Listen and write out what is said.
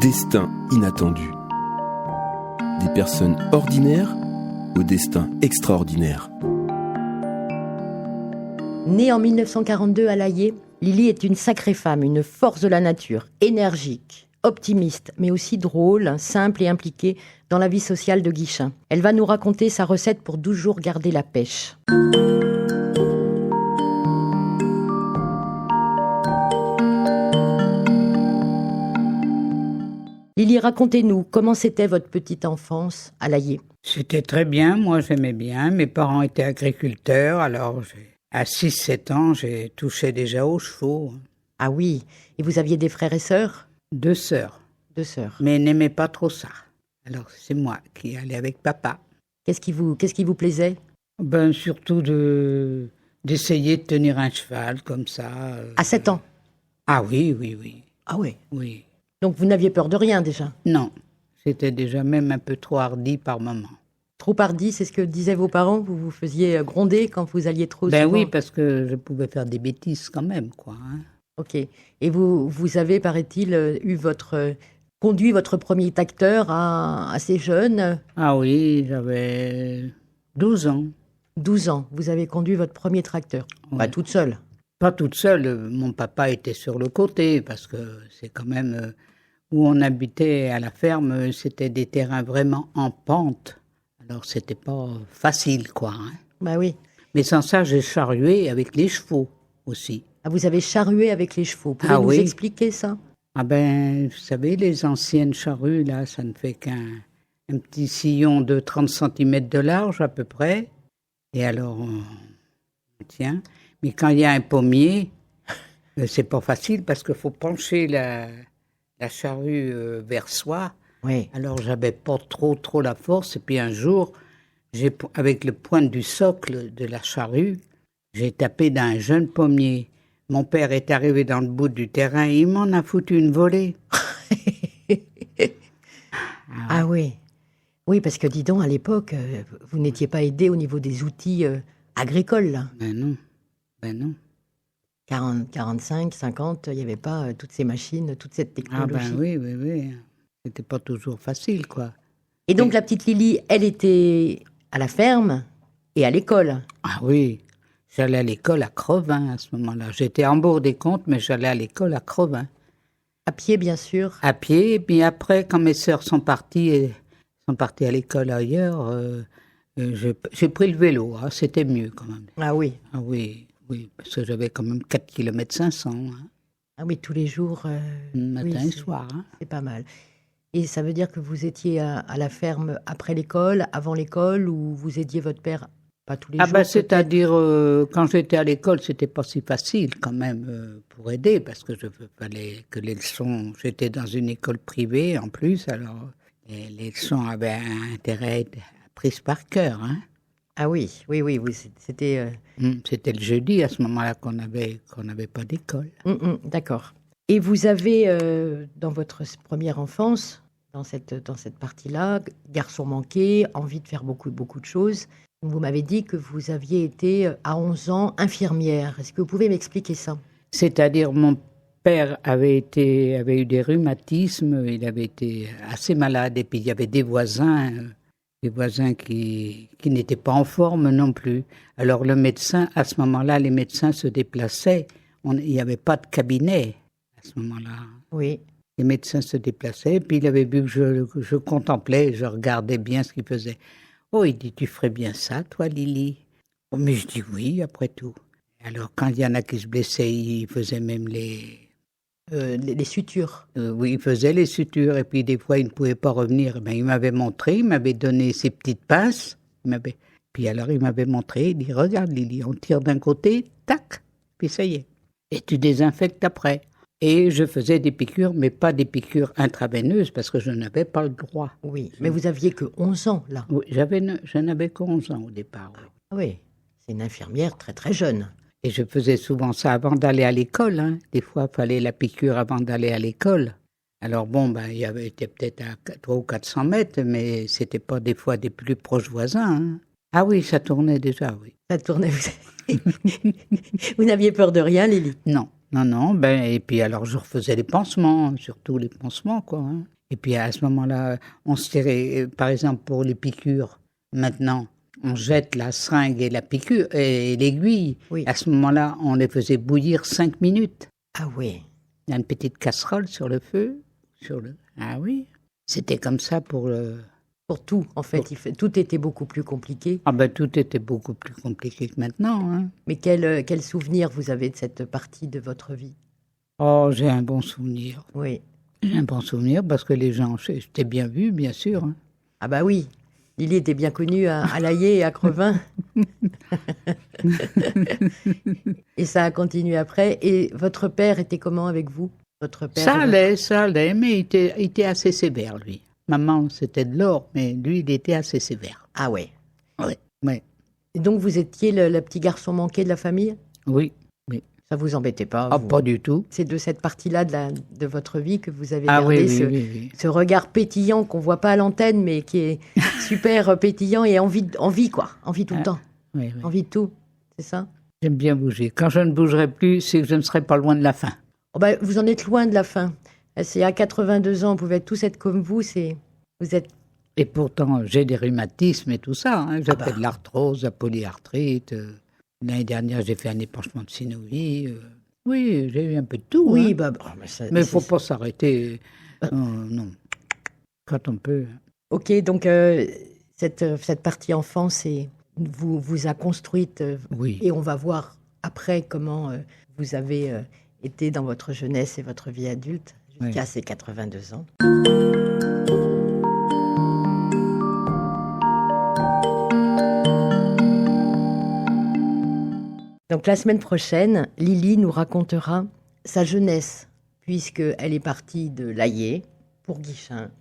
Destin inattendu. Des personnes ordinaires au destin extraordinaire. Née en 1942 à La Haye, Lily est une sacrée femme, une force de la nature, énergique, optimiste, mais aussi drôle, simple et impliquée dans la vie sociale de Guichen. Elle va nous raconter sa recette pour toujours garder la pêche. Lily, racontez-nous, comment c'était votre petite enfance à La Haye? C'était très bien, moi j'aimais bien. Mes parents étaient agriculteurs, alors à 6-7 ans, j'ai touché déjà aux chevaux. Ah oui, et vous aviez des frères et sœurs? 2 sœurs. 2 sœurs. Mais elles n'aimaient pas trop ça. Alors c'est moi qui allais avec papa. Qu'est-ce qui vous plaisait? Surtout d'essayer de tenir un cheval comme ça. À 7 ans? Ah oui, oui, oui. Ah oui. Oui. Donc vous n'aviez peur de rien déjà? Non, c'était déjà même un peu trop hardi par moment. Trop hardi, c'est ce que disaient vos parents? Vous vous faisiez gronder quand vous alliez trop souvent? Oui, parce que je pouvais faire des bêtises quand même, quoi. Ok. Et vous avez, paraît-il, conduit votre premier tracteur assez jeune? Ah oui, j'avais 12 ans. 12 ans, vous avez conduit votre premier tracteur? Oui. Pas toute seule? Pas toute seule, mon papa était sur le côté, parce que c'est quand même où on habitait à la ferme, c'était des terrains vraiment en pente. Alors c'était pas facile, quoi. Bah oui. Mais sans ça, j'ai charrué avec les chevaux aussi. Ah, vous avez charrué avec les chevaux. Pouvez-vous nous expliquer ça? Vous savez, les anciennes charrues, là, ça ne fait qu'un petit sillon de 30 cm de large à peu près. Et alors, on tient. Mais quand il y a un pommier, c'est pas facile parce qu'il faut pencher la charrue vers soi. Oui. Alors, j'avais pas trop la force. Et puis un jour, avec le pointe du socle de la charrue, j'ai tapé dans un jeune pommier. Mon père est arrivé dans le bout du terrain et il m'en a foutu une volée. Ah oui. Oui, parce que dis donc, à l'époque, vous n'étiez pas aidé au niveau des outils agricoles, là. Ben non. 40, 45, 50, il n'y avait pas toutes ces machines, toute cette technologie. Oui. C'était pas toujours facile, quoi. Et donc, la petite Lily, elle était à la ferme et à l'école. Ah oui, j'allais à l'école à Crevin à ce moment-là. J'étais en Bourg-des-Comptes, mais j'allais à l'école à Crevin. À pied, bien sûr. À pied, et puis après, quand mes sœurs sont parties à l'école ailleurs, j'ai pris le vélo. C'était mieux quand même. Ah oui. Ah oui, parce que j'avais quand même 4 km 500. Ah oui, tous les jours. Matin et soir. C'est pas mal. Et ça veut dire que vous étiez à la ferme après l'école, avant l'école, ou vous aidiez votre père pas tous les jours? C'est-à-dire, quand j'étais à l'école, c'était pas si facile quand même pour aider, parce que fallait que les leçons, j'étais dans une école privée en plus, alors les leçons avaient un intérêt prises par cœur. Ah oui, c'était... C'était le jeudi à ce moment-là qu'on n'avait pas d'école. D'accord. Et vous avez, dans votre première enfance, dans cette partie-là, garçon manqué, envie de faire beaucoup de choses, vous m'avez dit que vous aviez été, à 11 ans, infirmière. Est-ce que vous pouvez m'expliquer ça? C'est-à-dire, mon père avait eu des rhumatismes, il avait été assez malade, et puis il y avait des voisins qui n'étaient pas en forme non plus. Alors le médecin, à ce moment-là, les médecins se déplaçaient. Il n'y avait pas de cabinet à ce moment-là. Oui. Les médecins se déplaçaient, puis il avait vu que je contemplais, je regardais bien ce qu'il faisait. Oh, il dit, tu ferais bien ça, toi, Lily? Oh, mais je dis oui, après tout. Alors, quand il y en a qui se blessaient, il faisait même les sutures. Oui, il faisait les sutures, et puis des fois, il ne pouvait pas revenir. Il m'avait montré, il m'avait donné ses petites pinces. Puis alors, il m'avait montré, il dit, regarde, Lily, on tire d'un côté, tac, puis ça y est. Et tu désinfectes après. Et je faisais des piqûres, mais pas des piqûres intraveineuses, parce que je n'avais pas le droit. Oui, mais vous aviez que 11 ans, là. Oui, je n'avais que 11 ans au départ. Oui, c'est une infirmière très très jeune. Et je faisais souvent ça avant d'aller à l'école. Des fois, il fallait la piqûre avant d'aller à l'école. Alors il y avait peut-être à 300 ou 400 mètres, mais c'était pas des fois des plus proches voisins. Ah oui, ça tournait déjà, oui. Ça tournait. Vous n'aviez peur de rien, Lily? Non. Non, non, et puis alors je refaisais les pansements, surtout les pansements, quoi. Hein. Et puis à ce moment-là, on se tirait, par exemple, pour les piqûres, maintenant, on jette la seringue et la piqûre et l'aiguille. Oui. À ce moment-là, on les faisait bouillir 5 minutes. Ah oui. Il y a une petite casserole sur le feu. Ah oui. C'était comme ça pour le... Pour tout, en fait. Tout était beaucoup plus compliqué. Ah tout était beaucoup plus compliqué que maintenant. Hein. Mais quel souvenir vous avez de cette partie de votre vie? Oh, j'ai un bon souvenir. Oui. J'ai un bon souvenir parce que les gens, j'étais bien vu, bien sûr. Hein. Ah bah oui. Lily était bien connue à Laillé et à Crevin. Et ça a continué après. Et votre père était comment avec vous? Votre père Ça allait, mais il était assez sévère, lui. Maman, c'était de l'or, mais lui, il était assez sévère. Ah ouais. Oui, oui. Et donc vous étiez le petit garçon manqué de la famille? Oui. Ça vous embêtait pas? Ah, vous pas du tout. C'est de cette partie-là de votre vie que vous avez Ah gardé oui. ce regard pétillant qu'on voit pas à l'antenne, mais qui est super pétillant et envie quoi. Envie tout le temps. Oui. Envie de tout, c'est ça? J'aime bien bouger. Quand je ne bougerai plus, c'est que je ne serai pas loin de la fin. Oh bah, vous en êtes loin de la fin. C'est à 82 ans, vous pouvez tous être comme vous. Vous êtes... Et pourtant, j'ai des rhumatismes et tout ça. Hein. J'ai fait de l'arthrose, la polyarthrite. L'année dernière, j'ai fait un épanchement de synovie. Oui, j'ai eu un peu de tout. Oui, hein. Mais il ne faut pas s'arrêter. Non, quand on peut. Ok, donc cette partie enfance vous a construite. Oui. Et on va voir après comment vous avez été dans votre jeunesse et votre vie adulte jusqu'à ces 82 ans. Donc la semaine prochaine, Lily nous racontera sa jeunesse, puisqu'elle est partie de Laillé pour Guichin.